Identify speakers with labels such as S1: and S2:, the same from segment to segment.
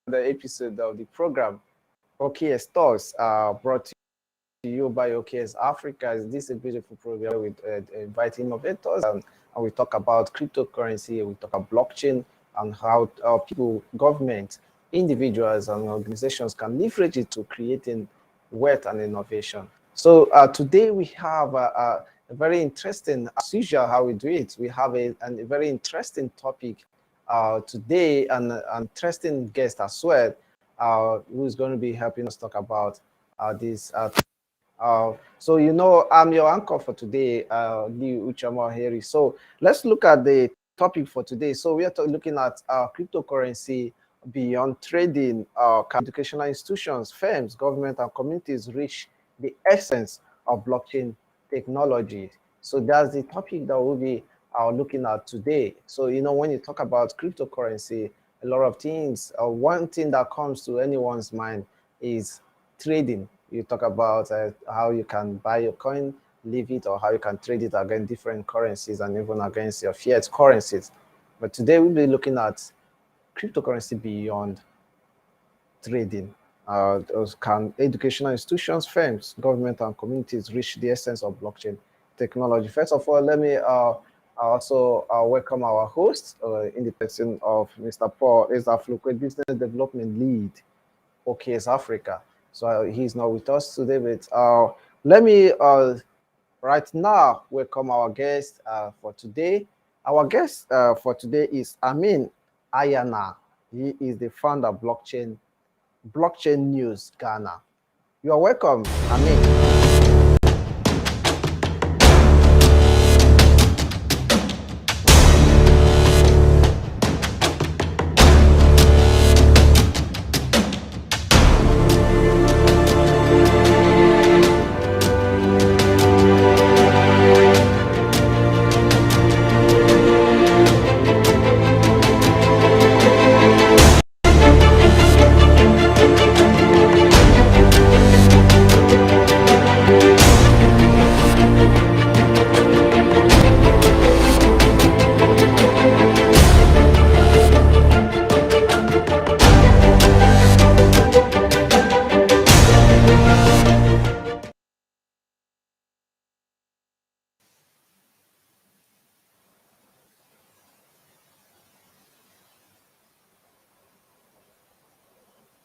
S1: the episode of the program OKEx Talks, brought to you by OKEx Africa. This is a beautiful program with invite innovators, and we talk about cryptocurrency, we talk about blockchain, and how people, government, individuals, and organizations can leverage it to creating wealth and innovation. So today we have a very interesting, as usual, how we do it. We have a very interesting topic today, and an interesting guest as well, who's going to be helping us talk about this. So, I'm your anchor for today, Lee Uchamaheri. So let's look at the topic for today. So we are looking at cryptocurrency beyond trading. Can educational institutions, firms, government, and communities reach the essence of blockchain technology? So that's the topic that we'll be looking at today. So, when you talk about cryptocurrency, a lot of things, one thing that comes to anyone's mind is trading. You talk about how you can buy your coin, leave it, or how you can trade it against different currencies and even against your fiat currencies. But today we'll be looking at cryptocurrency beyond trading. Those can educational institutions, firms, government, and communities reach the essence of blockchain technology? First of all, let me also welcome our host in the person of Mr. Paul Ezaflukwe, Business Development Lead, OKEx Africa. So he's not with us today, but let me right now welcome our guest for today. Our guest for today is Amin Ayana. He is the founder of Blockchain News Ghana. You are welcome, Amin.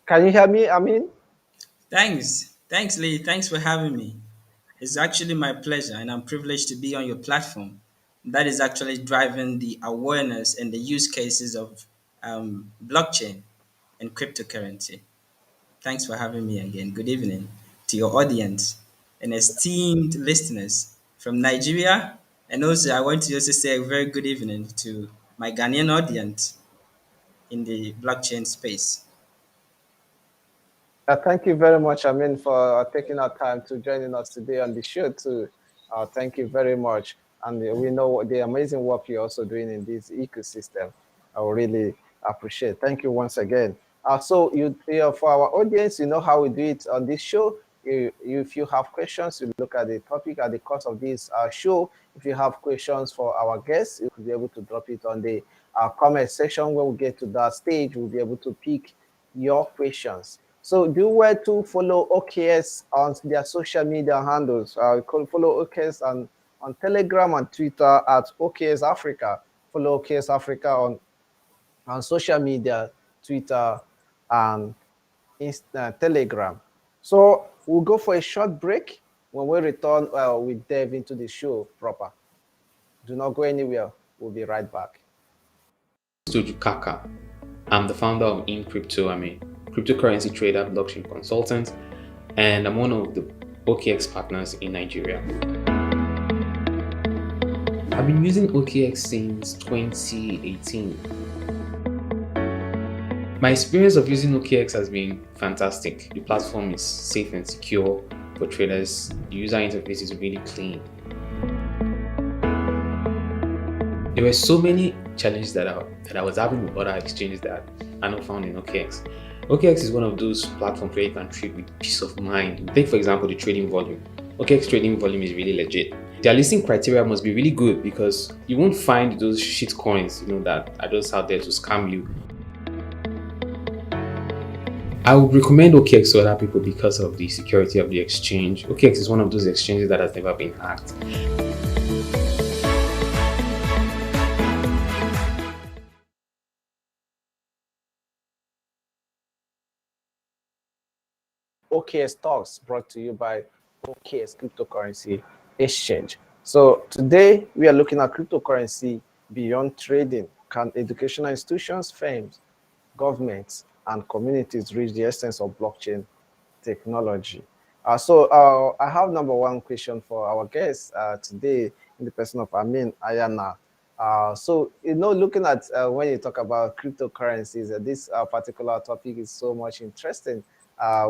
S1: Can you hear me, Amin?
S2: Thanks, Lee. Thanks for having me. It's actually my pleasure, and I'm privileged to be on your platform. That is actually driving the awareness and the use cases of blockchain and cryptocurrency. Thanks for having me again. Good evening to your audience and esteemed listeners from Nigeria. And also, I want to also say a very good evening to my Ghanaian audience in the blockchain space.
S1: Thank you very much, Amin, for taking our time to joining us today on the show too. Thank you very much. And we know the amazing work you're also doing in this ecosystem. I will really appreciate. Thank you once again. For our audience, you know how we do it on this show. If you have questions, you look at the topic at the course of this show. If you have questions for our guests, you will be able to drop it on the comment section. When we get to that stage, we'll be able to pick your questions. So do well to follow OKEx on their social media handles. You can follow OKEx on Telegram and Twitter at OKEx Africa. Follow OKEx Africa on social media, Twitter and Telegram. So we'll go for a short break. When we return, we dive into the show proper. Do not go anywhere. We'll be right back.
S3: Kaka. I'm the founder of In Crypto. I'm a cryptocurrency trader, blockchain consultant, and I'm one of the OKEx partners in Nigeria. I've been using OKEx since 2018. My experience of using OKEx has been fantastic. The platform is safe and secure for traders. The user interface is really clean. There were so many challenges that I was having with other exchanges that are not found in OKEx. OKEx is one of those platforms where you can trade with peace of mind. Take, for example, the trading volume. OKEx trading volume is really legit. Their listing criteria must be really good because you won't find those shit coins, that are just out there to scam you. I would recommend OKEx to other people because of the security of the exchange. OKEx is one of those exchanges that has never been hacked.
S1: OKS Talks brought to you by OKS Cryptocurrency Exchange. So today we are looking at cryptocurrency beyond trading. Can educational institutions, firms, governments, and communities reach the essence of blockchain technology? I have number one question for our guest today in the person of Amin Ayana. Looking at when you talk about cryptocurrencies, this particular topic is so much interesting.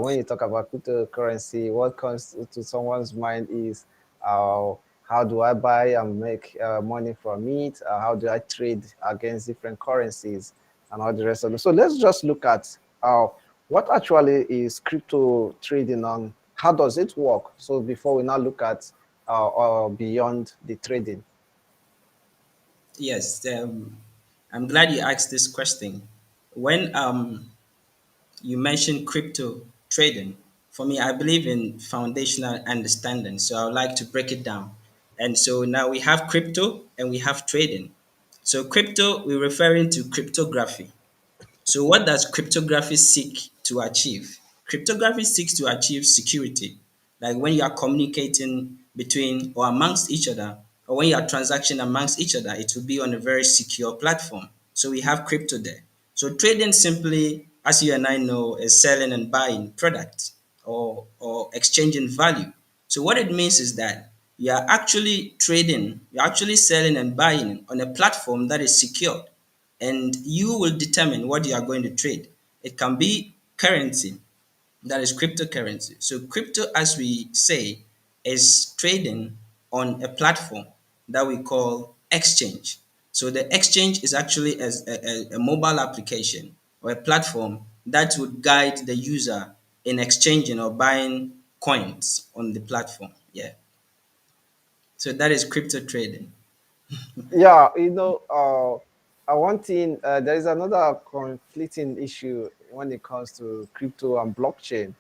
S1: When you talk about cryptocurrency, what comes to someone's mind is uh, how do I buy and make money from it? How do I trade against different currencies and all the rest of it? So let's just look at what actually is crypto trading and how does it work? So before we now look at beyond the trading.
S2: Yes, I'm glad you asked this question. When you mentioned crypto trading, for me, I believe in foundational understanding. So I would like to break it down. And so now we have crypto and we have trading. So crypto, we're referring to cryptography. So, what does cryptography seek to achieve? Cryptography seeks to achieve security, like when you are communicating between or amongst each other, or when you are transacting amongst each other, it will be on a very secure platform. So, we have crypto there. So, trading simply, as you and I know, is selling and buying products or exchanging value. So, what it means is that you are actually trading, you're actually selling and buying on a platform that is secure and you will determine what you are going to trade. It can be currency, that is cryptocurrency. So, crypto, as we say, is trading on a platform that we call exchange. So, the exchange is actually a mobile application or a platform that would guide the user in exchanging or buying coins on the platform. Yeah. So, that is crypto trading.
S1: Yeah, one thing, there is another conflicting issue when it comes to crypto and blockchain.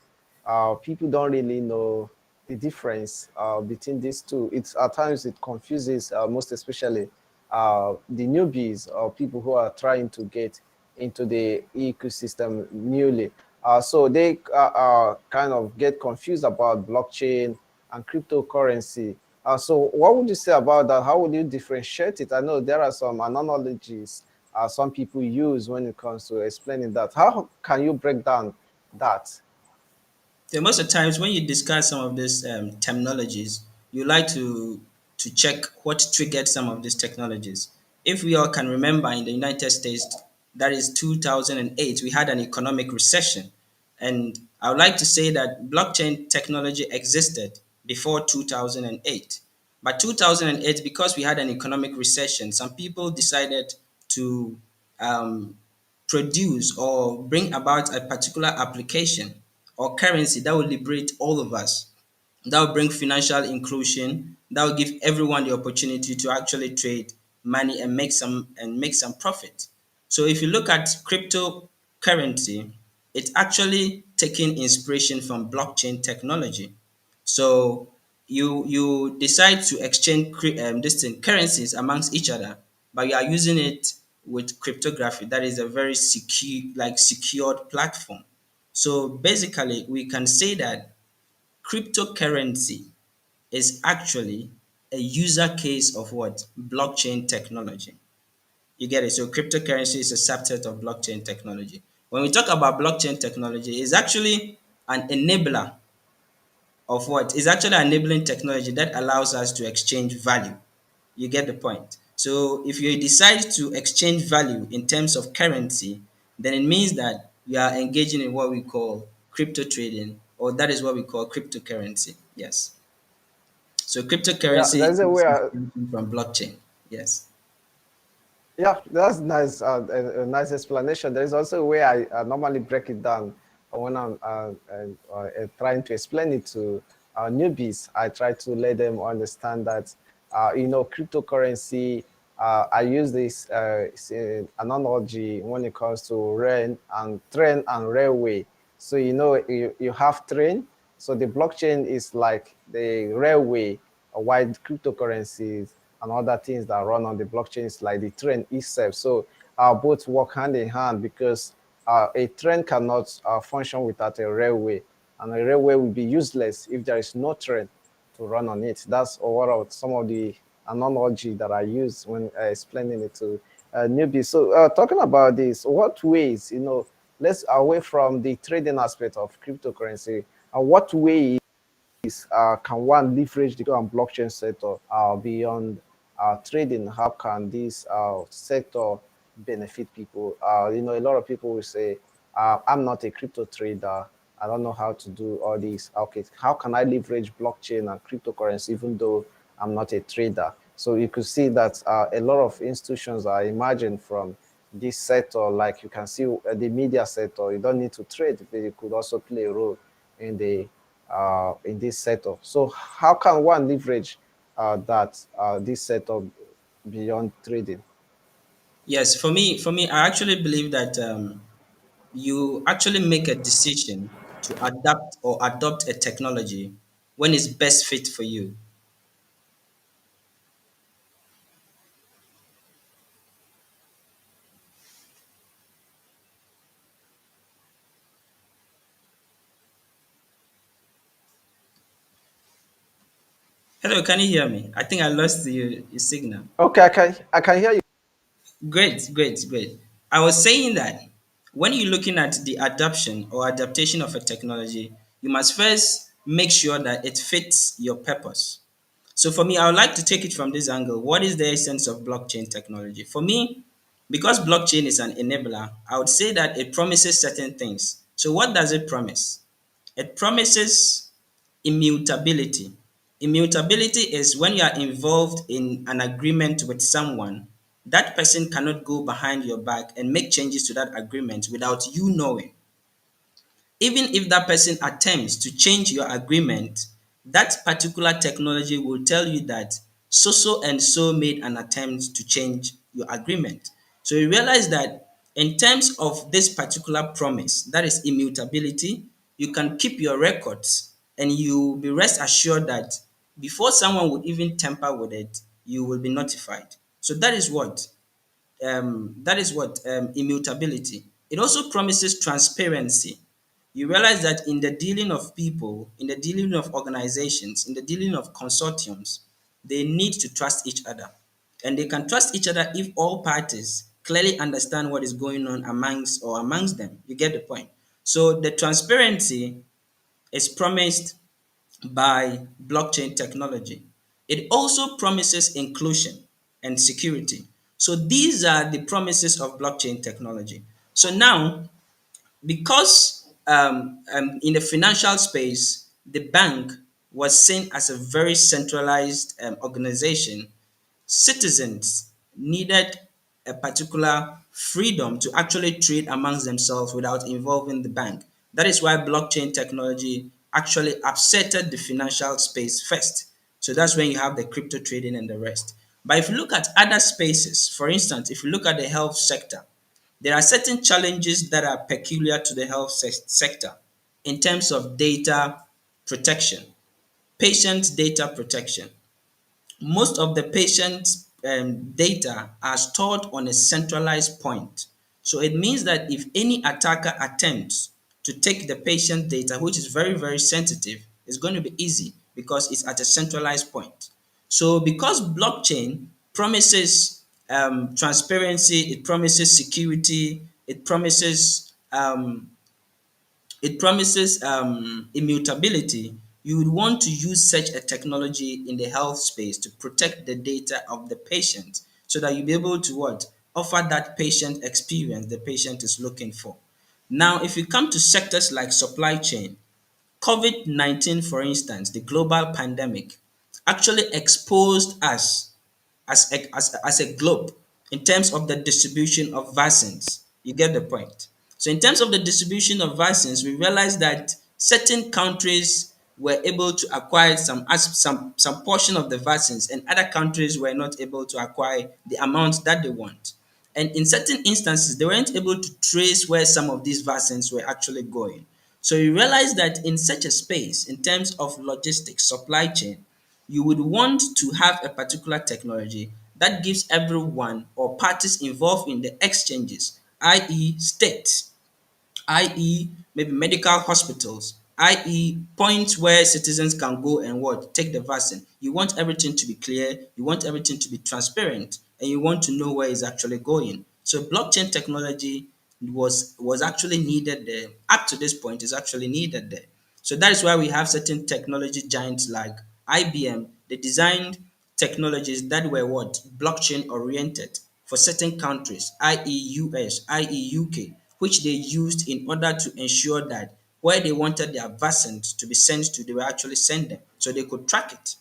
S1: People don't really know the difference between these two. It's at times it confuses, most especially the newbies or people who are trying to get into the ecosystem newly. So they kind of get confused about blockchain and cryptocurrency. So what would you say about that? How would you differentiate it? I know there are some analogies some people use when it comes to explaining that. How can you break down that?
S2: Yeah, most of the times when you discuss some of these terminologies, you like to check what triggered some of these technologies. If we all can remember, in the United States, that is 2008, we had an economic recession, and I would like to say that blockchain technology existed before 2008. But 2008, because we had an economic recession, some people decided to um, produce or bring about a particular application or currency that will liberate all of us, that will bring financial inclusion, that will give everyone the opportunity to actually trade money and make some profit. So if you look at cryptocurrency, it's actually taking inspiration from blockchain technology. So you decide to exchange this thing, currencies amongst each other, but you are using it with cryptography. That is a very secure, like secured platform. So basically, we can say that cryptocurrency is actually a user case of what? Blockchain technology. You get it? So cryptocurrency is a subset of blockchain technology. When we talk about blockchain technology, it's actually an enabler of what? It's actually enabling technology that allows us to exchange value. You get the point. So if you decide to exchange value in terms of currency, then it means that you are engaging in what we call crypto trading, or that is what we call cryptocurrency. Yes. So
S1: Yeah,
S2: cryptocurrency
S1: there's a
S2: is
S1: way.
S2: inspiration from blockchain. Yes.
S1: Yeah, that's nice. A nice explanation. There is also a way I normally break it down when I'm trying to explain it to newbies. I try to let them understand that, cryptocurrency. I use this analogy when it comes to rail and train and railway. So you have train. So the blockchain is like the railway, while cryptocurrencies and other things that run on the blockchain is like the train itself. So both work hand in hand because a train cannot function without a railway, and a railway will be useless if there is no train to run on it. That's what are some of the analogy that I use when explaining it to newbies. So talking about this, what ways, let's away from the trading aspect of cryptocurrency, what ways can one leverage the blockchain sector beyond trading? How can this sector benefit people? A lot of people will say, I'm not a crypto trader. I don't know how to do all this. Okay, how can I leverage blockchain and cryptocurrency even though I'm not a trader? So you could see that a lot of institutions are emerging from this sector. Like you can see the media sector, you don't need to trade, but you could also play a role in the in this setup. So how can one leverage that this setup beyond trading?
S2: Yes, for me, I actually believe that you actually make a decision to adapt or adopt a technology when it's best fit for you. Hello, can you hear me? I think I lost your signal.
S1: Okay, I can hear you.
S2: Great, great, great. I was saying that when you're looking at the adoption or adaptation of a technology, you must first make sure that it fits your purpose. So for me, I would like to take it from this angle. What is the essence of blockchain technology? For me, because blockchain is an enabler, I would say that it promises certain things. So what does it promise? It promises immutability. Immutability is when you are involved in an agreement with someone, that person cannot go behind your back and make changes to that agreement without you knowing. Even if that person attempts to change your agreement, that particular technology will tell you that so so and so made an attempt to change your agreement. So you realize that in terms of this particular promise, that is immutability, you can keep your records and you be rest assured that before someone would even tamper with it, you will be notified. So that is what immutability. It also promises transparency. You realize that in the dealing of people, in the dealing of organizations, in the dealing of consortiums, they need to trust each other. And they can trust each other if all parties clearly understand what is going on amongst them. You get the point. So the transparency is promised by blockchain technology. It also promises inclusion and security. So these are the promises of blockchain technology. So now, because in the financial space, the bank was seen as a very centralized organization, citizens needed a particular freedom to actually trade amongst themselves without involving the bank. That is why blockchain technology actually upsetted the financial space first. So that's when you have the crypto trading and the rest. But if you look at other spaces, for instance, if you look at the health sector, there are certain challenges that are peculiar to the health sector in terms of data protection, patient data protection. Most of the patient's data are stored on a centralized point. So it means that if any attacker attempts to take the patient data, which is very, very sensitive, it's going to be easy because it's at a centralized point. So because blockchain promises transparency, it promises security, it promises immutability, you would want to use such a technology in the health space to protect the data of the patient so that you'll be able to what? Offer that patient experience the patient is looking for. Now, if you come to sectors like supply chain, COVID-19, for instance, the global pandemic, actually exposed us as a globe in terms of the distribution of vaccines. You get the point. So in terms of the distribution of vaccines, we realized that certain countries were able to acquire some portion of the vaccines, and other countries were not able to acquire the amount that they want. And in certain instances, they weren't able to trace where some of these vaccines were actually going. So you realize that in such a space, in terms of logistics, supply chain, you would want to have a particular technology that gives everyone or parties involved in the exchanges, i.e., states, i.e., maybe medical hospitals, i.e., points where citizens can go and what? Take the vaccine. You want everything to be clear, you want everything to be transparent, and you want to know where it's actually going. So blockchain technology was actually needed there. Up to this point, is actually needed there. So that is why we have certain technology giants like IBM. They designed technologies that were what? Blockchain oriented for certain countries, i.e. US, i.e. UK, which they used in order to ensure that where they wanted their vaccines to be sent to, they will actually send them so they could track it.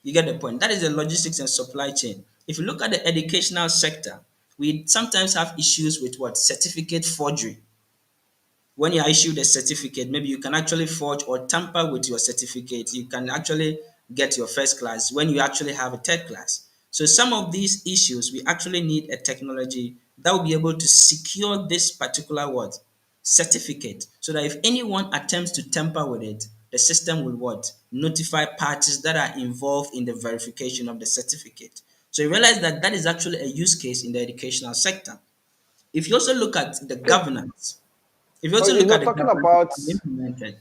S2: You get the point. That is the logistics and supply chain. If you look at the educational sector, we sometimes have issues with what? Certificate forgery. When you are issued a certificate, maybe you can actually forge or tamper with your certificate. You can actually get your first class when you actually have a third class. So some of these issues, we actually need a technology that will be able to secure this particular what? Certificate. So that if anyone attempts to tamper with it, the system will what? Notify parties that are involved in the verification of the certificate. So you realize that that is actually a use case in the educational sector. If you also look at the
S1: Okay.
S2: governance, if you
S1: Oh,
S2: also
S1: you
S2: look
S1: know,
S2: at the governance that can be implemented,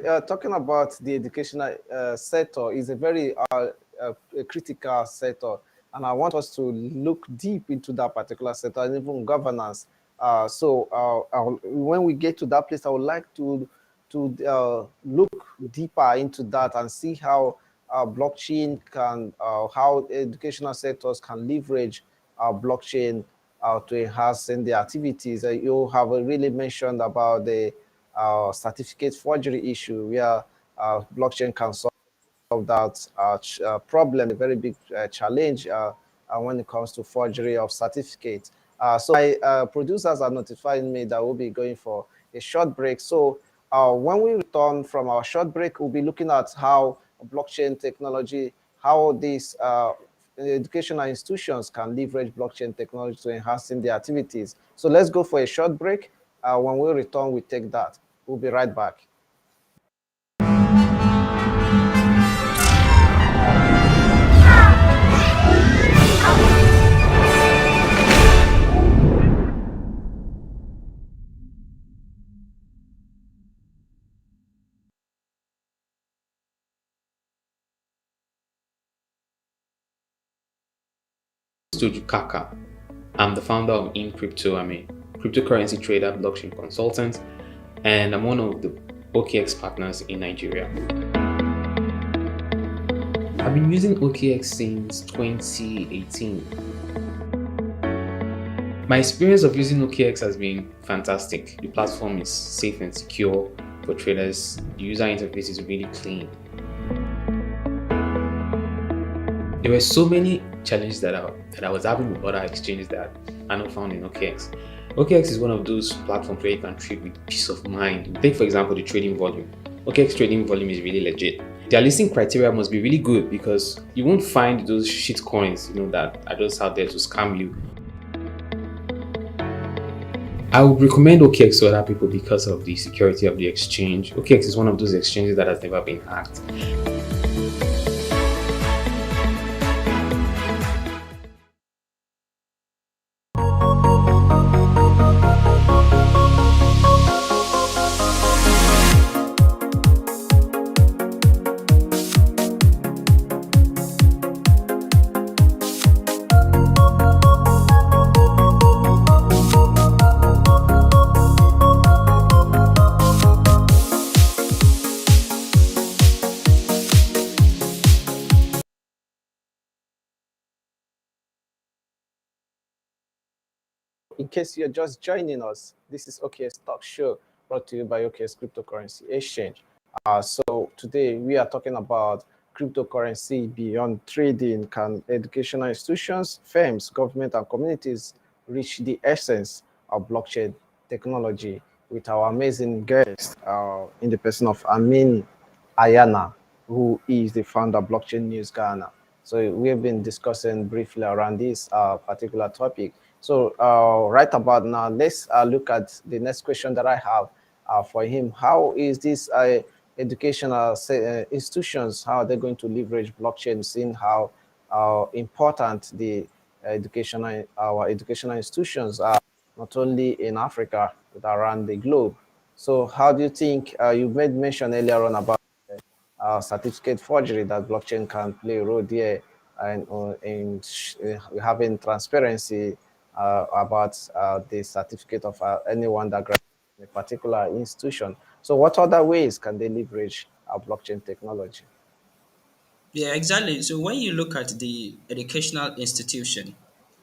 S2: yeah,
S1: talking about the educational sector is a very critical sector, and I want us to look deep into that particular sector and even governance. When we get to that place, I would like to look deeper into that and see how blockchain can, how educational sectors can leverage blockchain to enhance in the activities. You have really mentioned about the certificate forgery issue, where blockchain can solve that problem, a very big challenge when it comes to forgery of certificates. So my producers are notifying me that we'll be going for a short break. So when we return from our short break, we'll be looking at how blockchain technology, how these educational institutions can leverage blockchain technology to enhancing their activities. So let's go for a short break. When we return, we take that. We'll be right back.
S3: Studio Kaka. I'm the founder of In Crypto. I'm a cryptocurrency trader, blockchain consultant, and I'm one of the OKEx partners in Nigeria. I've been using OKEx since 2018. My experience of using OKEx has been fantastic. The platform is safe and secure for traders. The user interface is really clean. There were so many challenges that I was having with other exchanges that are not found in OKEx. OKEx is one of those platforms where you can trade with peace of mind. Take for example the trading volume. OKEx trading volume is really legit. Their listing criteria must be really good because you won't find those shit coins, that are just out there to scam you. I would recommend OKEx to other people because of the security of the exchange. OKEx is one of those exchanges that has never been hacked.
S1: In case you're just joining us, this is OKS Talk Show, brought to you by OKS Cryptocurrency Exchange. So today we are talking about cryptocurrency beyond trading. Can educational institutions, firms, government, and communities reach the essence of blockchain technology with our amazing guest in the person of Amin Ayana, who is the founder of Blockchain News Ghana. So we have been discussing briefly around this particular topic. So right about now, let's look at the next question that I have. for him. How is this educational institutions, how are they going to leverage blockchain, seeing how important the our educational institutions are, not only in Africa, but around the globe. So how do you think, you made mention earlier on about certificate forgery, that blockchain can play a role there, and in having transparency about the certificate of anyone that graduates in a particular institution. So what other ways can they leverage blockchain technology?
S2: Yeah, exactly. So when you look at the educational institution,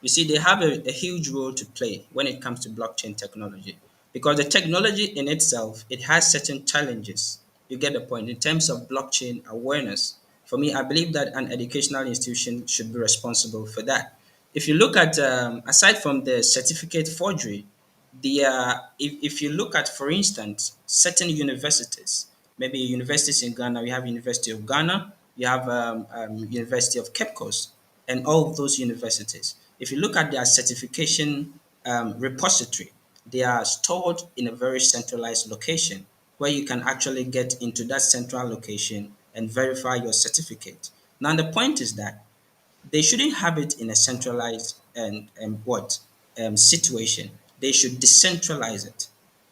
S2: you see they have a huge role to play when it comes to blockchain technology, because the technology in itself, it has certain challenges. You get the point in terms of blockchain awareness. For me, I believe that an educational institution should be responsible for that. If you look at aside from the certificate forgery, if you look at, for instance, certain universities, maybe universities in Ghana, we have University of Ghana, you have University of Cape Coast, and all of those universities. If you look at their certification repository, they are stored in a very centralized location where you can actually get into that central location and verify your certificate. Now, the point is that they shouldn't have it in a centralized and what situation. They should decentralize it,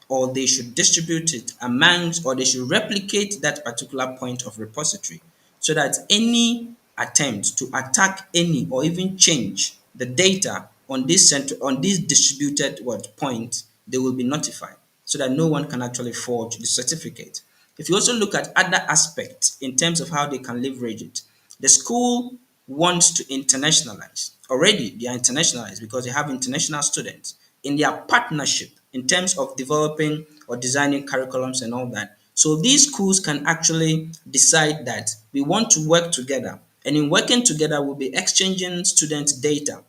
S2: or they should distribute it amongst, or they should replicate that particular point of repository, so that any attempt to attack any or even change the data on this center, on this distributed what point, they will be notified, so that no one can actually forge the certificate. If you also look at other aspects in terms of how they can leverage it, the school wants to internationalize. Already they are internationalized because they have international students in their partnership in terms of developing or designing curriculums and all that. So these schools can actually decide that we want to work together. And in working together, we'll be exchanging student data.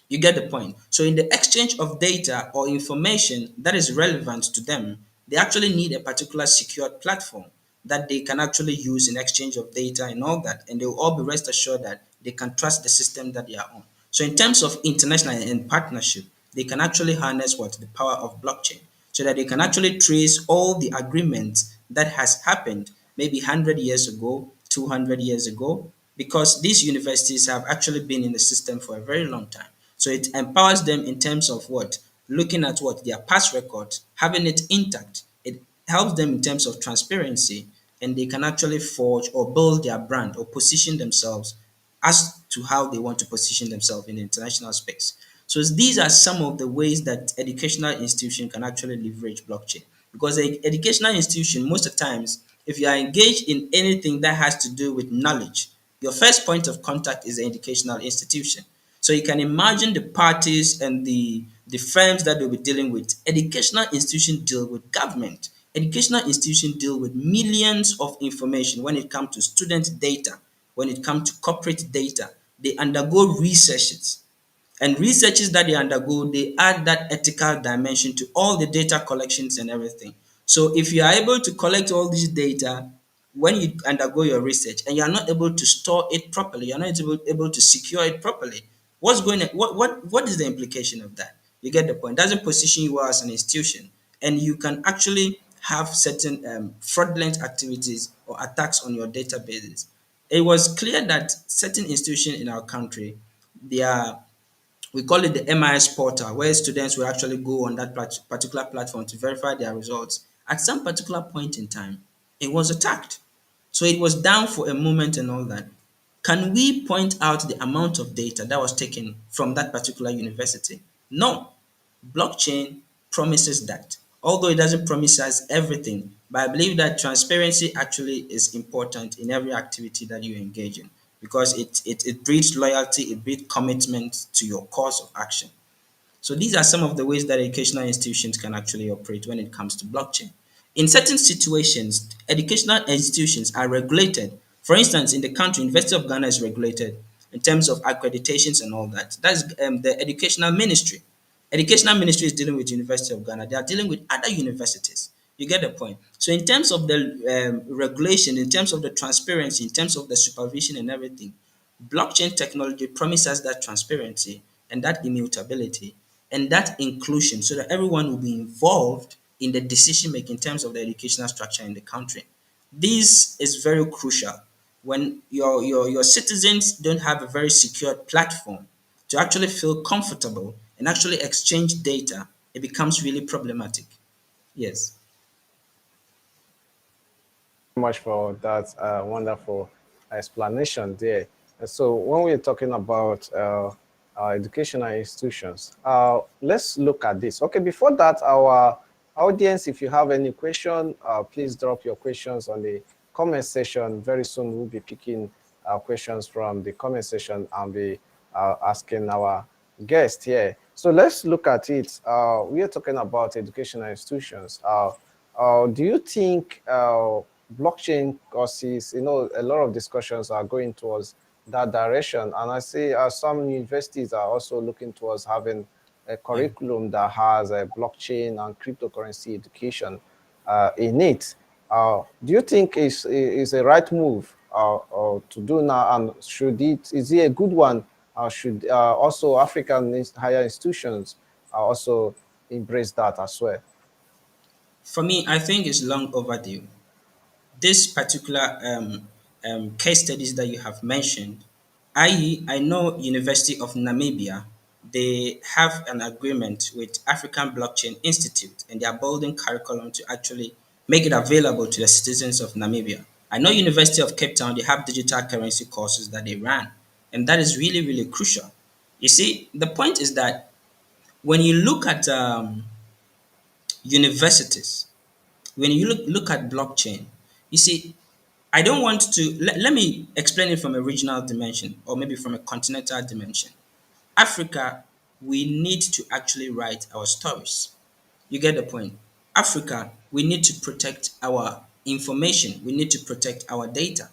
S2: You get the point. So in the exchange of data or information that is relevant to them, they actually need a particular secured platform that they can actually use in exchange of data and all that. And they will all be rest assured that they can trust the system that they are on. So in terms of international and partnership, they can actually harness what? The power of blockchain, so that they can actually trace all the agreements that has happened maybe 100 years ago, 200 years ago, because these universities have actually been in the system for a very long time. So it empowers them in terms of what? Looking at what? Their past records, having it intact. It helps them in terms of transparency, and they can actually forge or build their brand or position themselves as to how they want to position themselves in the international space. So these are some of the ways that educational institution can actually leverage blockchain. Because an educational institution, most of the times, if you are engaged in anything that has to do with knowledge, your first point of contact is the educational institution. So you can imagine the parties and the firms that they'll be dealing with. Educational institutions deal with government. Educational institutions deal with millions of information when it comes to student data, when it comes to corporate data. They undergo researches, and researches that they undergo, they add that ethical dimension to all the data collections and everything. So if you are able to collect all this data when you undergo your research, and you are not able to store it properly, you're not able to secure it properly, what's going on, what is the implication of that? You get the point. It doesn't position you well as an institution, and you can actually have certain fraudulent activities or attacks on your databases. It was clear that certain institutions in our country, they are, we call it the MIS portal, where students will actually go on that particular platform to verify their results. At some particular point in time, it was attacked. So it was down for a moment and all that. Can we point out the amount of data that was taken from that particular university? No. Blockchain promises that. Although it doesn't promise us everything, but I believe that transparency actually is important in every activity that you engage in, because it breeds loyalty, it breeds commitment to your course of action. So these are some of the ways that educational institutions can actually operate when it comes to blockchain. In certain situations, educational institutions are regulated. For instance, in the country, University of Ghana is regulated in terms of accreditations and all that. That's the educational ministry. Educational ministry is dealing with University of Ghana. They are dealing with other universities. You get the point. So in terms of the regulation, in terms of the transparency, in terms of the supervision and everything, blockchain technology promises that transparency and that immutability and that inclusion, so that everyone will be involved in the decision making in terms of the educational structure in the country. This is very crucial. When your citizens don't have a very secure platform to actually feel comfortable and actually exchange data, it becomes really problematic. Yes.
S1: Much for that wonderful explanation there. And so when we're talking about educational institutions, let's look at this. Okay, before that, our audience, if you have any question, please drop your questions on the comment section. Very soon we'll be picking questions from the comment section and be asking our guest here. So let's look at it. We are talking about educational institutions. Do you think blockchain courses, a lot of discussions are going towards that direction. And I see some universities are also looking towards having a
S2: Yeah.
S1: curriculum that has a blockchain and cryptocurrency education in it. Do you think is a right move to do now? And is it a good one? Should also African higher institutions also embrace that as well?
S2: For me, I think it's long overdue. This particular case studies that you have mentioned, I know University of Namibia, they have an agreement with African Blockchain Institute, and they are building curriculum to actually make it available to the citizens of Namibia. I know University of Cape Town, they have digital currency courses that they run, and that is really, really crucial. You see, the point is that when you look at universities, when you look at blockchain, you see, I don't want to let me explain it from a regional dimension or maybe from a continental dimension. Africa, we need to actually write our stories. You get the point. Africa, we need to protect our information. We need to protect our data.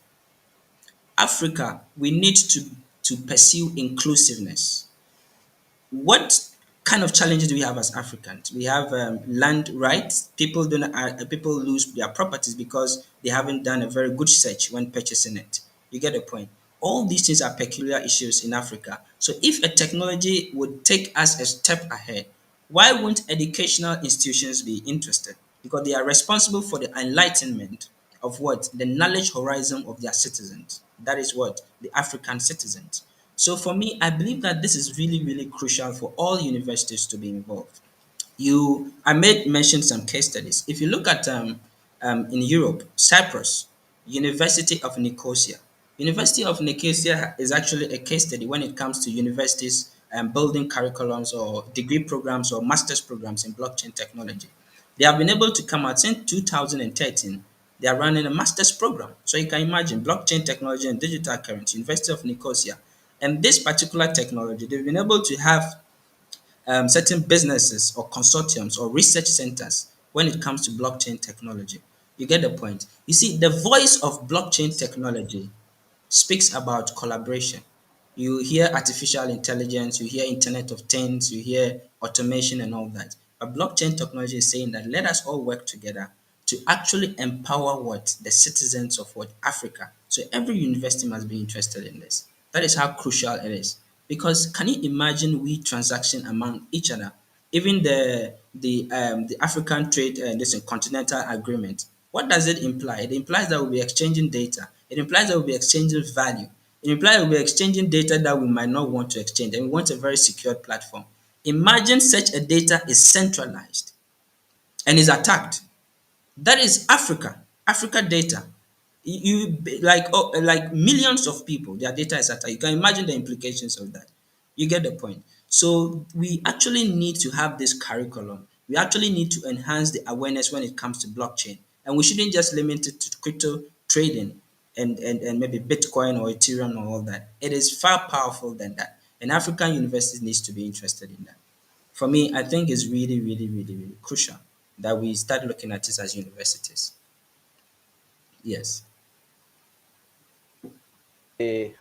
S2: Africa, we need to pursue inclusiveness. What kind of challenges do we have as Africans? We have land rights. People lose their properties because they haven't done a very good search when purchasing it. You get the point. All these things are peculiar issues in Africa. So if a technology would take us a step ahead, why won't educational institutions be interested? Because they are responsible for the enlightenment of what? The knowledge horizon of their citizens. That is what? The African citizens. So for me, I believe that this is really, really crucial for all universities to be involved. I made mention some case studies. If you look at in Europe, Cyprus, University of Nicosia. University of Nicosia is actually a case study when it comes to universities building curriculums or degree programs or master's programs in blockchain technology. They have been able to come out since 2013. They are running a master's program. So you can imagine blockchain technology and digital currency, University of Nicosia. And this particular technology, they've been able to have certain businesses or consortiums or research centers when it comes to blockchain technology. You get the point. You see, the voice of blockchain technology speaks about collaboration. You hear artificial intelligence, you hear Internet of Things, you hear automation and all that. But blockchain technology is saying that let us all work together to actually empower what the citizens of what Africa. So every university must be interested in this. That is how crucial it is. Because can you imagine we transaction among each other? Even the African trade this continental agreement. What does it imply? It implies that we'll be exchanging data. It implies that we'll be exchanging value. It implies we'll be exchanging data that we might not want to exchange, and we want a very secure platform. Imagine such a data is centralized and is attacked. That is Africa, Africa data. Like millions of people, their data is attacked. You can imagine the implications of that. You get the point. So we actually need to have this curriculum. We actually need to enhance the awareness when it comes to blockchain, and we shouldn't just limit it to crypto trading and maybe Bitcoin or Ethereum or all that. It is far powerful than that, and African universities needs to be interested in that. For me, I think it's really, really, really, really crucial that we start looking at this as universities. Yes.
S1: The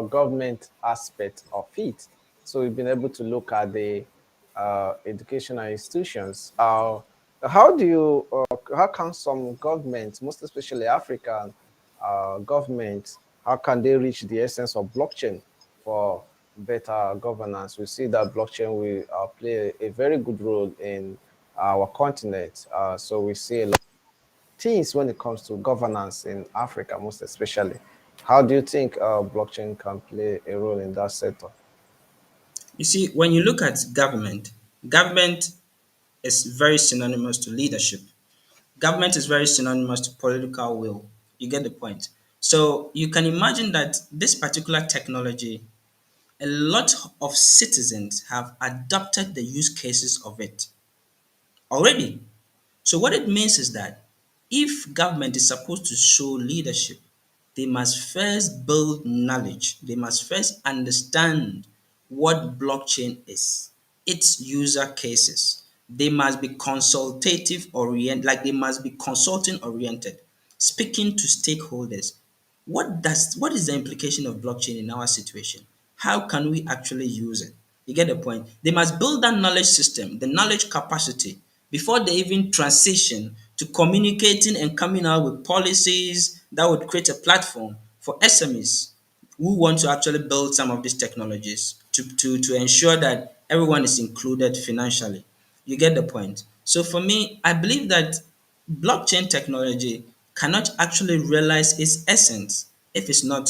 S1: government aspect of it. So we've been able to look at the educational institutions. How can some governments, most especially African governments, how can they reach the essence of blockchain for better governance? We see that blockchain will play a very good role in our continent. So we see a lot of things when it comes to governance in Africa, most especially. How do you think blockchain can play a role in that sector?
S2: You see, when you look at government, government is very synonymous to leadership. Government is very synonymous to political will. You get the point. So you can imagine that this particular technology, a lot of citizens have adopted the use cases of it already. So what it means is that if government is supposed to show leadership, they must first build knowledge. They must first understand what blockchain is, its user cases. They must be consultative oriented, like they must be consulting oriented, speaking to stakeholders. What is the implication of blockchain in our situation? How can we actually use it? You get the point? They must build that knowledge system, the knowledge capacity, before they even transition to communicating and coming out with policies that would create a platform for SMEs who want to actually build some of these technologies to ensure that everyone is included financially. You get the point? So for me, I believe that blockchain technology cannot actually realize its essence if it's not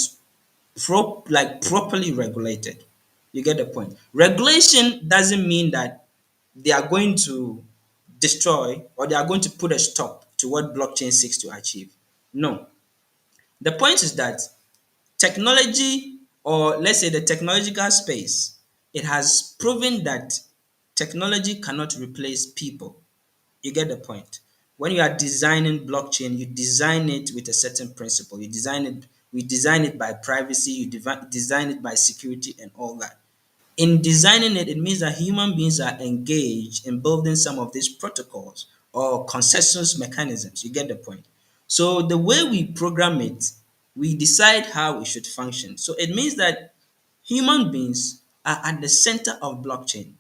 S2: properly regulated. You get the point? Regulation doesn't mean that they are going to destroy or they are going to put a stop to what blockchain seeks to achieve. No. The point is that technology, or let's say the technological space, it has proven that technology cannot replace people. You get the point. When you are designing blockchain, you design it with a certain principle. We design it by privacy, design it by security and all that. In designing it, it means that human beings are engaged in building some of these protocols or consensus mechanisms. You get the point. So the way we program it, we decide how it should function. So it means that human beings are at the center of blockchain.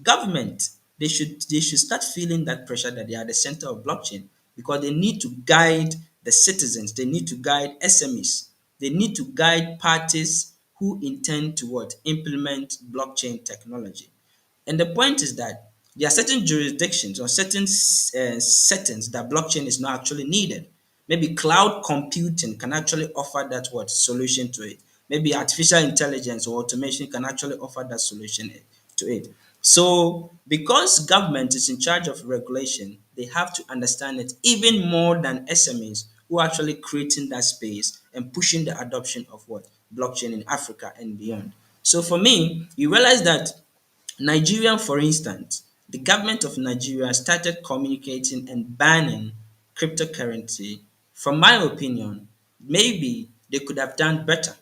S2: Government, they should start feeling that pressure that they are the center of blockchain because they need to guide the citizens, they need to guide SMEs, they need to guide parties who intend to what implement blockchain technology. And the point is that there are certain jurisdictions or certain settings that blockchain is not actually needed. Maybe cloud computing can actually offer that what solution to it. Maybe artificial intelligence or automation can actually offer that solution to it. So because government is in charge of regulation, they have to understand it even more than SMEs who are actually creating that space and pushing the adoption of what blockchain in Africa and beyond. So for me, you realize that Nigeria, for instance, the government of Nigeria started communicating and banning cryptocurrency. From my opinion, maybe they could have done better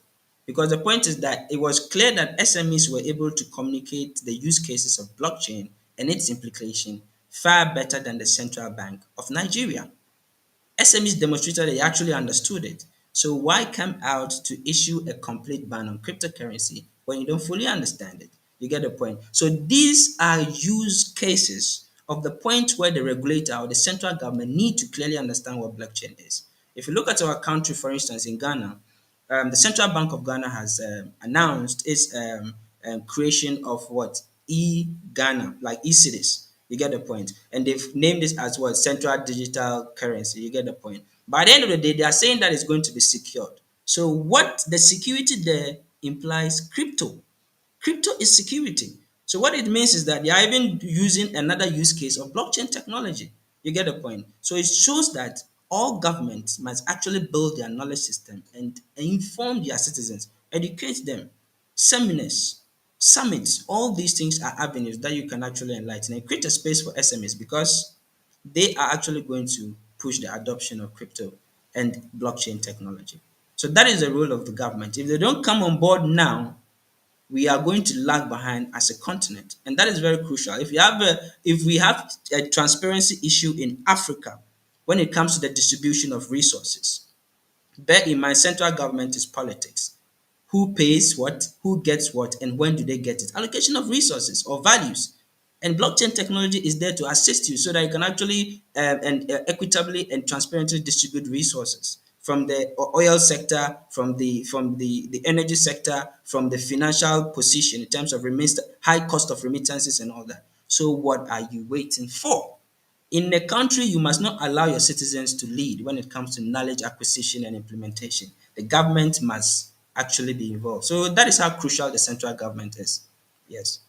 S2: because the point is that it was clear that SMEs were able to communicate the use cases of blockchain and its implication far better than the Central Bank of Nigeria. SMEs demonstrated they actually understood it. So why come out to issue a complete ban on cryptocurrency when you don't fully understand it? You get the point. So these are use cases of the point where the regulator or the central government need to clearly understand what blockchain is. If you look at our country, for instance, in Ghana, the Central Bank of Ghana has announced its creation of what Ghana, like e-cities. You get the point, and they've named this as what central digital currency. You get the point. By the end of the day, they are saying that it's going to be secured. So what the security there implies crypto. Crypto is security. So what it means is that they are even using another use case of blockchain technology. You get the point. So it shows that all governments must actually build their knowledge system and inform their citizens, educate them. Seminars, summits, all these things are avenues that you can actually enlighten and create a space for SMEs because they are actually going to push the adoption of crypto and blockchain technology. So that is the role of the government. If they don't come on board now, we are going to lag behind as a continent, and that is very crucial. If we have a transparency issue in Africa when it comes to the distribution of resources, bear in mind central government is politics. Who pays what, who gets what, and when do they get it? Allocation of resources or values. And blockchain technology is there to assist you so that you can actually and equitably and transparently distribute resources from the oil sector, from the energy sector, from the financial position in terms of high cost of remittances and all that. So what are you waiting for? In a country, you must not allow your citizens to lead when it comes to knowledge acquisition and implementation. The government must actually be involved. So that is how crucial the central government is. Yes.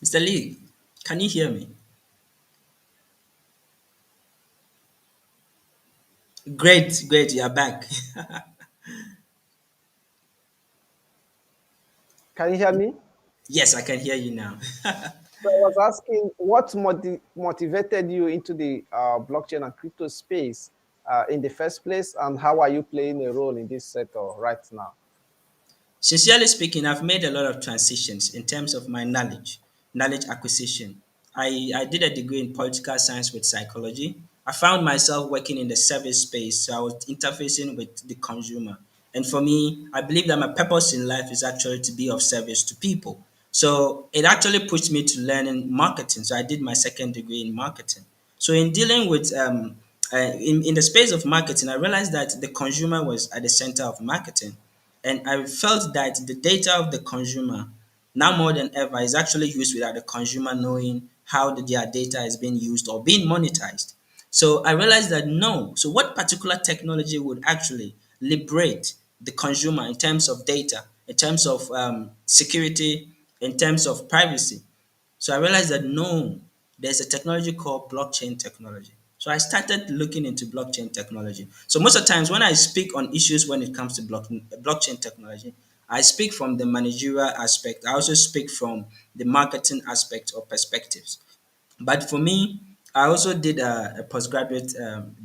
S2: Mr. Lee, can you hear me? Great, great, you're back.
S1: Can you hear me?
S2: Yes, I can hear you now.
S1: So I was asking what motivated you into the blockchain and crypto space in the first place, and how are you playing a role in this sector right now?
S2: Sincerely speaking, I've made a lot of transitions in terms of my knowledge acquisition. I did a degree in political science with psychology. I found myself working in the service space, so I was interfacing with the consumer. And for me, I believe that my purpose in life is actually to be of service to people. So it actually pushed me to learning marketing. So I did my second degree in marketing. So in dealing with in the space of marketing, I realized that the consumer was at the center of marketing. And I felt that the data of the consumer, now more than ever, is actually used without the consumer knowing how their data is being used or being monetized. So I realized that no. So what particular technology would actually liberate the consumer in terms of data, in terms of security, in terms of privacy? So I realized that no, there's a technology called blockchain technology. So I started looking into blockchain technology. So most of the times when I speak on issues when it comes to blockchain technology, I speak from the managerial aspect. I also speak from the marketing aspect or perspectives. But for me, I also did a postgraduate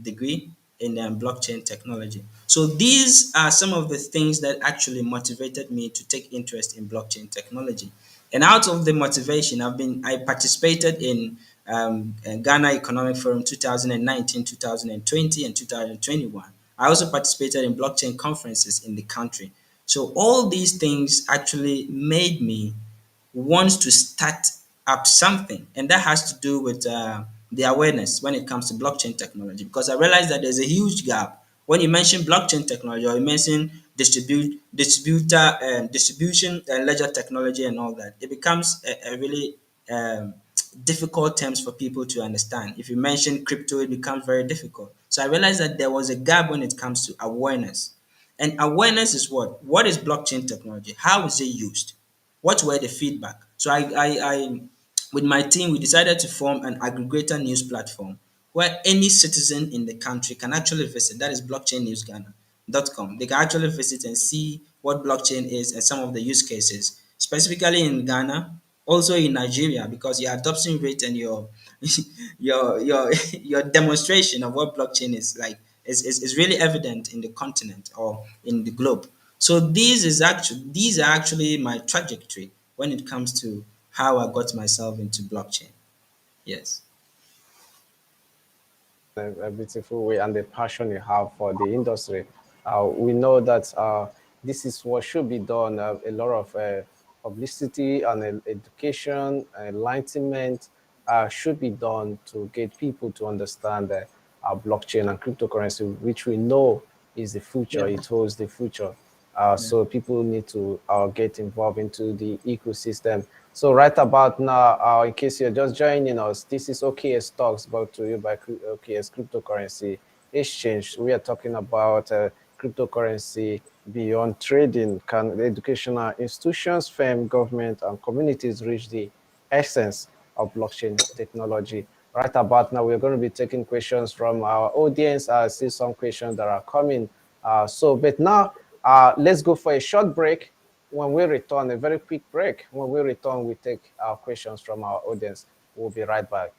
S2: degree in blockchain technology. So these are some of the things that actually motivated me to take interest in blockchain technology. And out of the motivation, I participated in Ghana Economic Forum 2019, 2020, and 2021. I also participated in blockchain conferences in the country. So all these things actually made me wants to start up something, and that has to do with the awareness when it comes to blockchain technology. Because I realized that there's a huge gap when you mention blockchain technology or you mention distribution and ledger technology and all that. It becomes a really um, difficult terms for people to understand. If you mention crypto, it becomes very difficult. So I realized that there was a gap when it comes to awareness. And awareness is what? What is blockchain technology? How is it used? What were the feedback? So I with my team, we decided to form an aggregator news platform where any citizen in the country can actually visit. That is blockchainnewsghana.com. They can actually visit and see what blockchain is and some of the use cases, specifically in Ghana, also in Nigeria, because your adoption rate and your your demonstration of what blockchain is like is really evident in the continent or in the globe. So these are actually my trajectory when it comes to how I got myself into blockchain. Yes.
S1: A beautiful way and the passion you have for the industry. We know that this is what should be done. A lot of publicity and education, enlightenment should be done to get people to understand blockchain and cryptocurrency, which we know is the future.
S2: Yeah.
S1: It holds the future.
S2: Yeah.
S1: So people need to get involved into the ecosystem. So right about now, in case you're just joining us, this is OKEx Talks brought to you by OKEx Cryptocurrency Exchange. We are talking about cryptocurrency beyond trading. Can educational institutions, firm, government, and communities reach the essence of blockchain technology? Right about now, we're going to be taking questions from our audience. I see some questions that are coming. But now, let's go for a short break. When we return, a very quick break. When we return, we take our questions from our audience. We'll be right back.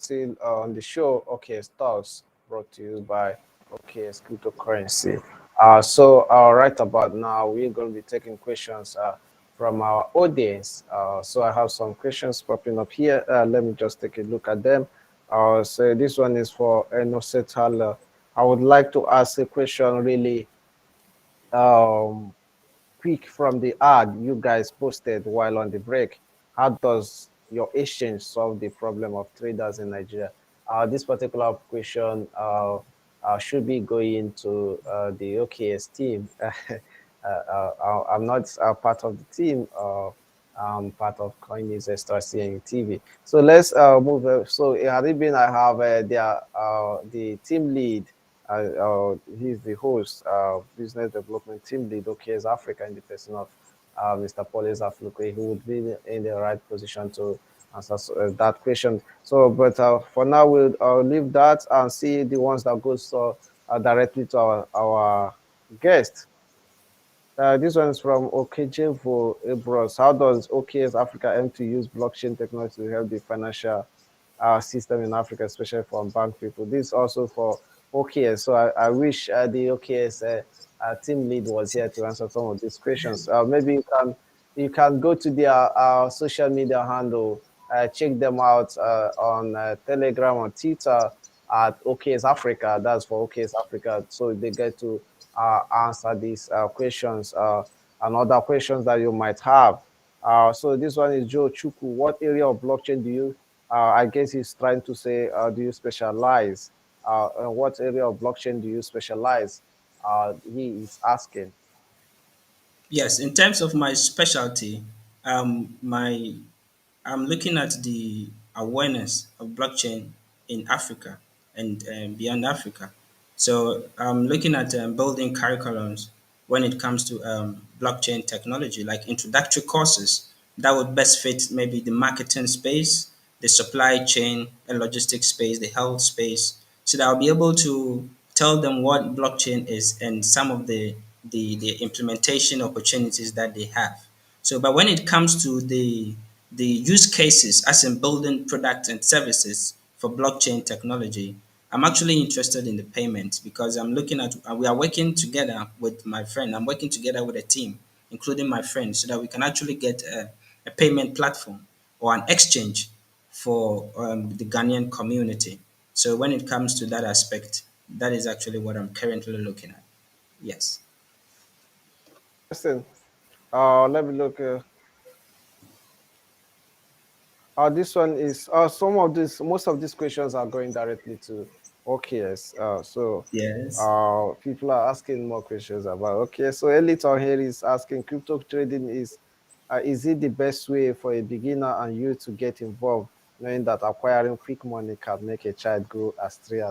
S1: still on the show, OKEx Talks, brought to you by OKEx Cryptocurrency. Right about now, we're going to be taking questions from our audience. So I have some questions popping up here. Let me just take a look at them. So this one is for Enoset Haller. I would like to ask a question really um, quick from the ad you guys posted while on the break. How does your exchange solve the problem of traders in Nigeria? This particular question should be going to the OKS team. I'm not part of the team. I'm part of Coinbase Extra TV. So let's move. So Haribin, I have the team lead. He's the host, business development team lead, OKS Africa, in the person of Mr. Paulis Aflukwe, who would be in the right position to answer that question. So, but for now, we'll leave that and see the ones that goes directly to our guest. This one is from Okejevo Ebros. How does OKS Africa aim to use blockchain technology to help the financial system in Africa, especially for bank people? This is also for OKS. So I wish the OKS team lead was here to answer some of these questions. Maybe you can go to their social media handle, check them out on Telegram or Twitter at OKS Africa. That's for OKS Africa. So they get to answer these questions and other questions that you might have. So this one is Joe Chuku. What area of blockchain do you, I guess he's trying to say, do you specialize? What area of blockchain do you specialize? He is asking.
S2: Yes, in terms of my specialty, my I'm looking at the awareness of blockchain in Africa and beyond Africa. So I'm looking at building curriculums when it comes to blockchain technology, like introductory courses that would best fit maybe the marketing space, the supply chain and logistics space, the health space, so that I'll be able to tell them what blockchain is and some of the implementation opportunities that they have. So, but when it comes to the use cases, as in building products and services for blockchain technology, I'm actually interested in the payment because I'm looking at, we are working together with my friend. I'm working together with a team, including my friend, so that we can actually get a payment platform or an exchange for the Ghanaian community. So when it comes to that aspect, that is actually what I'm currently looking at. Yes.
S1: Listen, let me look. This one is most of these questions are going directly to OKS.
S2: Yes.
S1: People are asking more questions about OKS. So Eliton here is asking, crypto trading is it the best way for a beginner and you to get involved, knowing that acquiring quick money can make a child grow astray?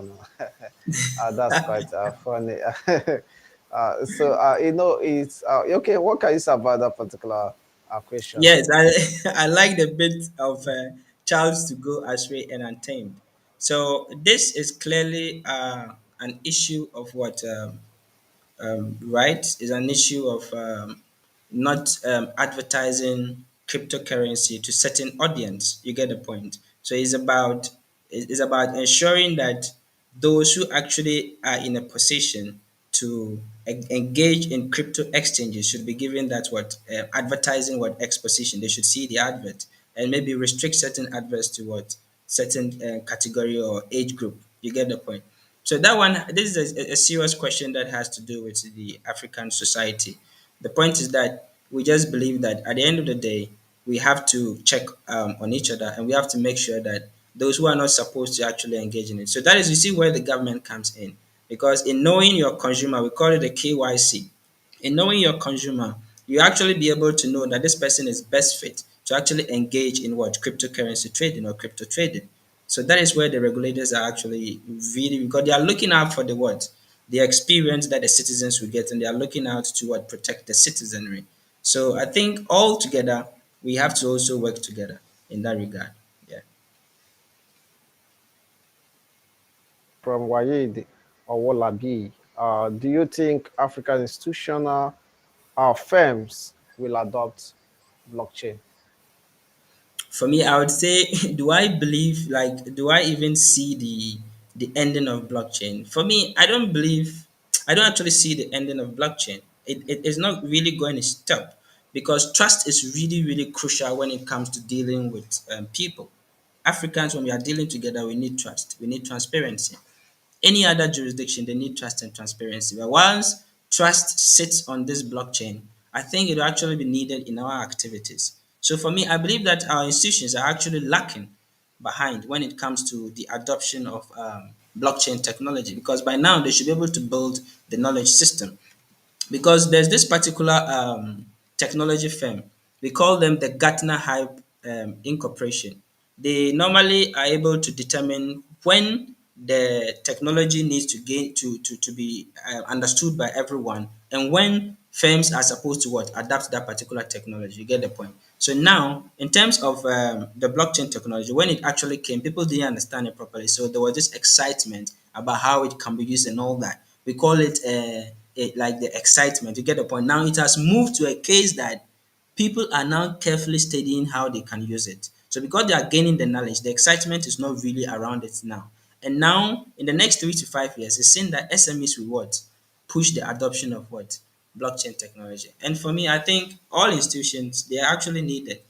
S1: That's quite funny. It's okay. What can you say about that particular question?
S2: Yes, I like the bit of Charles to go astray and untamed. So this is clearly an issue of what right is an issue of not advertising cryptocurrency to certain audience. You get the point. So it's about ensuring that those who actually are in a position to engage in crypto exchanges should be given that what advertising what exposition. They should see the advert and maybe restrict certain adverts to what certain category or age group. You get the point. So that one, this is a serious question that has to do with the African society. The point is that we just believe that at the end of the day, we have to check on each other and we have to make sure that those who are not supposed to actually engage in it. So that is, you see, where the government comes in. Because in knowing your consumer, we call it a KYC. In knowing your consumer, you actually be able to know that this person is best fit to actually engage in what cryptocurrency trading or crypto trading. So that is where the regulators are actually really, because they are looking out for the what the experience that the citizens will get, and they are looking out to what protect the citizenry. So I think all together we have to also work together in that regard. Yeah.
S1: From Wayed Owolabi. Do you think African institutional firms will adopt blockchain?
S2: For me, I would say, do I believe, like, do I even see the ending of blockchain? For me, I don't believe, I don't actually see the ending of blockchain. It is not really going to stop because trust is really, really crucial when it comes to dealing with people. Africans, when we are dealing together, we need trust, we need transparency. Any other jurisdiction, they need trust and transparency. But once trust sits on this blockchain, I think it will actually be needed in our activities. So for me, I believe that our institutions are actually lacking behind when it comes to the adoption of blockchain technology because by now they should be able to build the knowledge system because there's this particular technology firm. We call them the Gartner Hype Incorporation. They normally are able to determine when the technology needs to gain to be understood by everyone and when firms are supposed to what adapt that particular technology. You get the point. So now, in terms of the blockchain technology, when it actually came, people didn't understand it properly. So there was this excitement about how it can be used and all that. We call it like the excitement. You get the point. Now it has moved to a case that people are now carefully studying how they can use it. So because they are gaining the knowledge, the excitement is not really around it now. And now, in the next 3 to 5 years, it's seen that SMEs will what push the adoption of what blockchain technology. And for me, I think all institutions they are actually needed.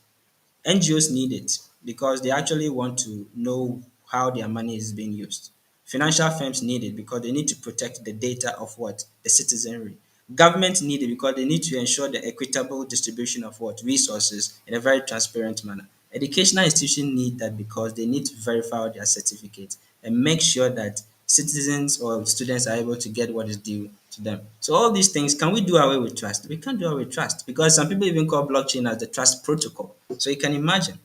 S2: NGOs need it because they actually want to know how their money is being used. Financial firms need it because they need to protect the data of what? The citizenry. Governments need it because they need to ensure the equitable distribution of what? Resources in a very transparent manner. Educational institutions need that because they need to verify their certificates and make sure that citizens or students are able to get what is due to them. So all these things, can we do away with trust? We can't do away with trust because some people even call blockchain as the trust protocol. So you can imagine.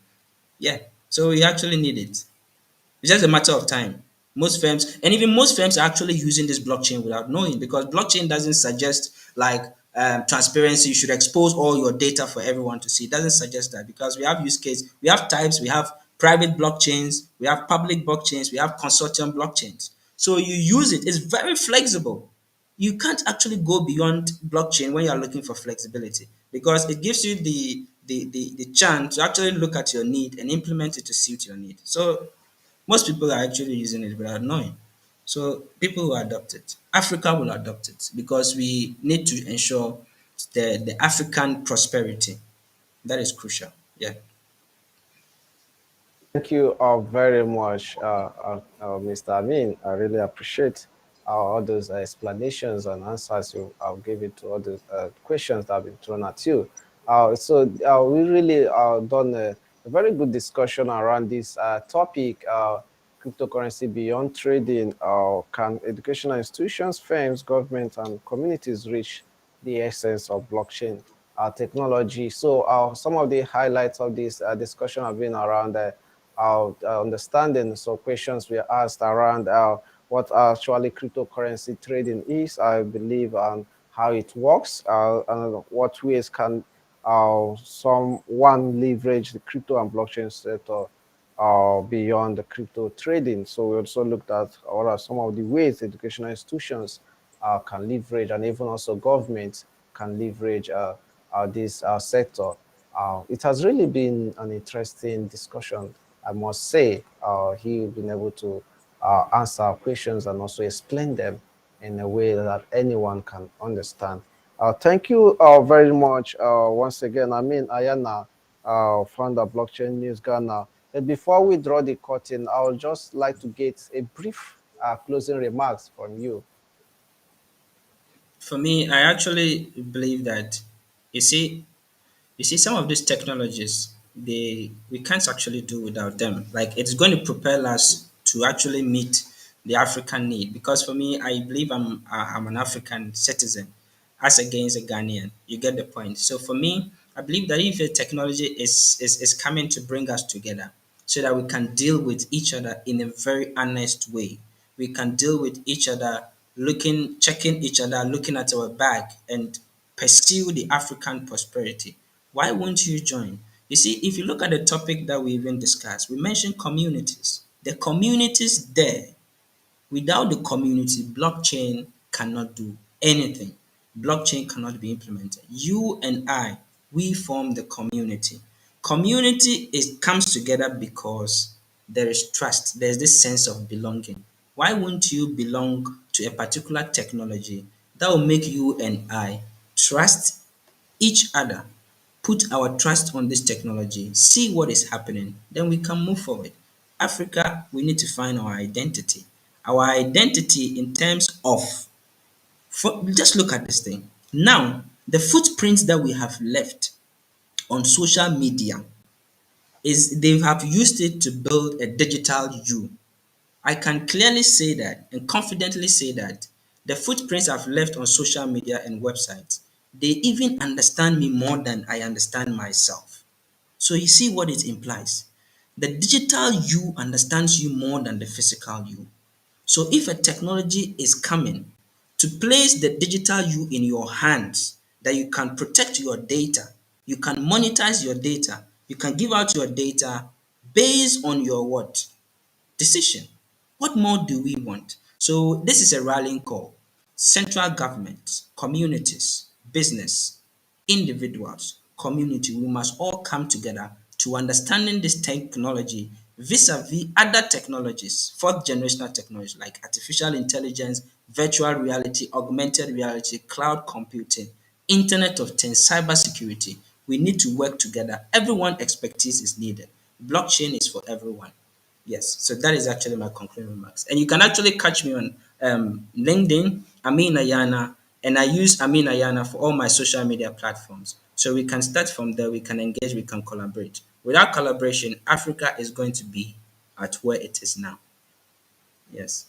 S2: Yeah. So we actually need it. It's just a matter of time. Most firms, and even most firms are actually using this blockchain without knowing because blockchain doesn't suggest like transparency. You should expose all your data for everyone to see. It doesn't suggest that because we have use case, we have types, we have private blockchains, we have public blockchains, we have consortium blockchains. So you use it. It's very flexible. You can't actually go beyond blockchain when you're looking for flexibility because it gives you the chance to actually look at your need and implement it to suit your need. So most people are actually using it without knowing. So people will adopt it. Africa will adopt it because we need to ensure the African prosperity. That is crucial. Yeah.
S1: Thank you very much, Mr. Amin. I really appreciate all those explanations and answers you have given to all the questions that have been thrown at you. We really done a very good discussion around this topic, cryptocurrency beyond trading. Can educational institutions, firms, governments, and communities reach the essence of blockchain technology? So some of the highlights of this discussion have been around our understanding. So questions were asked around what actually cryptocurrency trading is, I believe, and how it works, and what ways can someone leverage the crypto and blockchain sector beyond the crypto trading. So we also looked at what are some of the ways educational institutions can leverage, and even also governments can leverage this sector. It has really been an interesting discussion, I must say. He been able to answer our questions and also explain them in a way that anyone can understand. Thank you very much once again. I mean, Ayana, founder Blockchain News Ghana. And before we draw the curtain, I would just like to get a brief closing remarks from you.
S2: For me, I actually believe that you see you see, some of these technologies, we can't actually do without them. Like it's going to propel us to actually meet the African need. Because for me, I believe I'm an African citizen, as against a Ghanaian. You get the point. So for me, I believe that if a technology is coming to bring us together, so that we can deal with each other in a very honest way, we can deal with each other, checking each other, looking at our back, and pursue the African prosperity. Why won't you join? You see, if you look at the topic that we even discussed, we mentioned communities. The communities there, without the community, blockchain cannot do anything. Blockchain cannot be implemented. You and I, we form the community. Community is comes together because there is trust. There's this sense of belonging. Why won't you belong to a particular technology that will make you and I trust each other, put our trust on this technology, see what is happening, then we can move forward. Africa, we need to find our identity. Our identity in terms of, just look at this thing. Now, the footprints that we have left on social media is they have used it to build a digital you. I can clearly say that and confidently say that the footprints I've left on social media and websites, they even understand me more than I understand myself. So you see what it implies. The digital you understands you more than the physical you. So if a technology is coming to place the digital you in your hands, that you can protect your data, you can monetize your data, you can give out your data based on your what? Decision. What more do we want? So this is a rallying call. Central government, communities, business, individuals, community, we must all come together to understanding this technology vis-a-vis other technologies, fourth generational technology like artificial intelligence, virtual reality, augmented reality, cloud computing, internet of things, cyber security. We need to work together. Everyone's expertise is needed. Blockchain is for everyone. Yes, so that is actually my concluding remarks. And you can actually catch me on LinkedIn, Amin Ayana, and I use Amin Ayana for all my social media platforms. So we can start from there, we can engage, we can collaborate. Without collaboration, Africa is going to be at where it is now. Yes.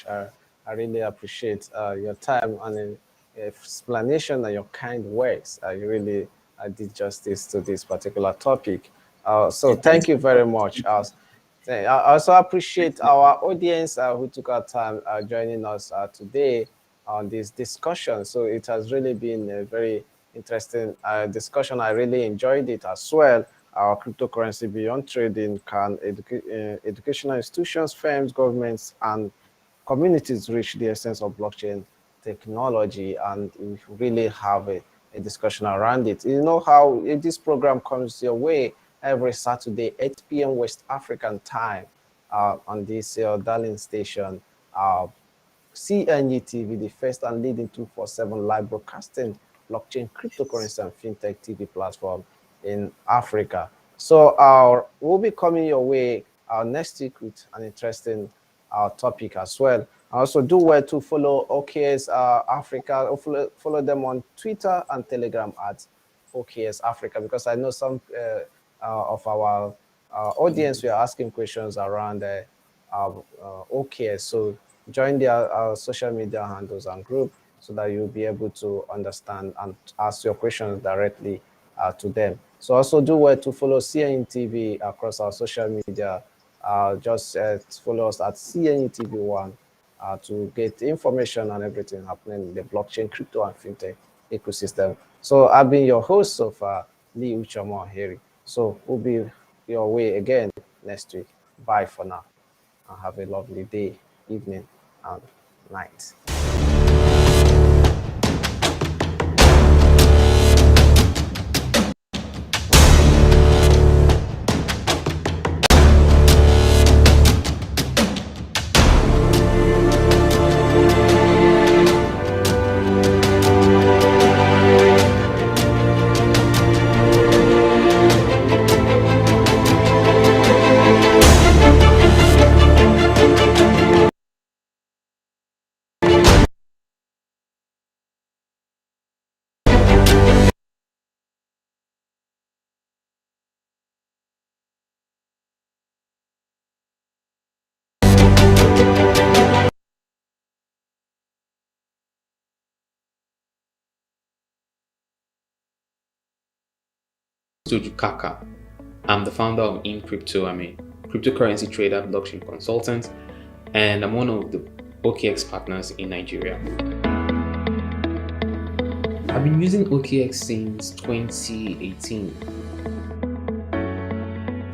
S1: I, I really appreciate your time and explanation and your kind words. You really did justice to this particular topic. So
S2: And thanks.
S1: thank you very much. I also appreciate our audience who took our time joining us today on this discussion. So it has really been a very interesting discussion. I really enjoyed it as well. Our cryptocurrency beyond trading can educational institutions, firms, governments, and communities reach the essence of blockchain technology, and we really have a discussion around it. You know how this program comes your way every Saturday, 8 p.m. West African time on this darling station, CNU TV, the first and leading 247 live broadcasting blockchain, cryptocurrency, and fintech TV platform in Africa. So we'll be coming your way next week with an interesting topic as well. Also, do well to follow OKEx Africa, or follow them on Twitter and Telegram at OKEx Africa, because I know some of our audience were asking questions around OKEx. So join their social media handles and group so that you'll be able to understand and ask your questions directly to them. So also do well to follow CNU TV across our social media. Just follow us at CNU TV1 to get information on everything happening in the blockchain, crypto, and fintech ecosystem. So I've been your host so far, Lee Uchamo Harry. So we'll be your way again next week. Bye for now, and have a lovely day, evening, and night.
S3: Kaka. I'm the founder of In Crypto. I'm a cryptocurrency trader, blockchain consultant, and I'm one of the OKEx partners in Nigeria. I've been using OKEx since 2018.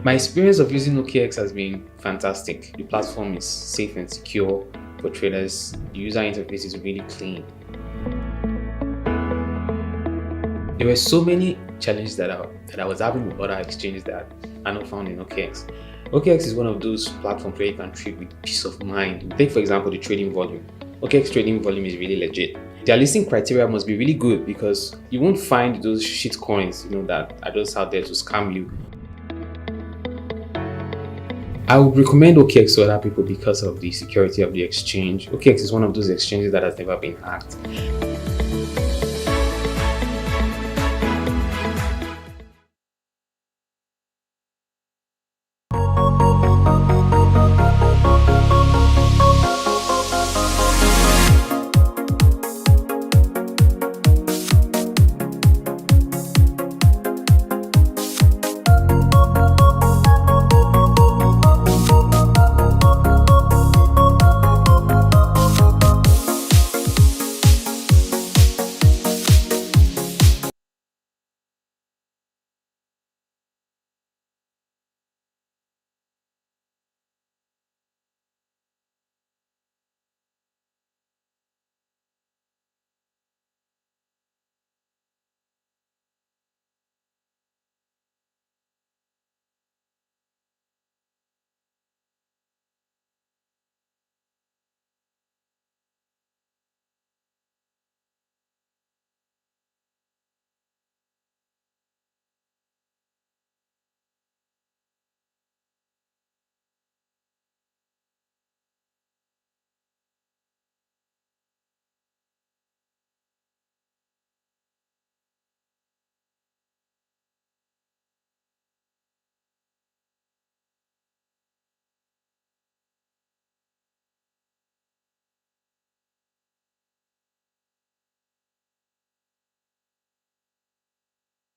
S3: My experience of using OKEx has been fantastic. The platform is safe and secure for traders. The user interface is really clean. There were so many challenges that I was having with other exchanges that are not found in OKEx. OKEx is one of those platforms where you can trade with peace of mind. Take for example the trading volume. OKEx trading volume is really legit. Their listing criteria must be really good because you won't find those shit coins, that are just out there to scam you. I would recommend OKEx to other people because of the security of the exchange. OKEx is one of those exchanges that has never been hacked.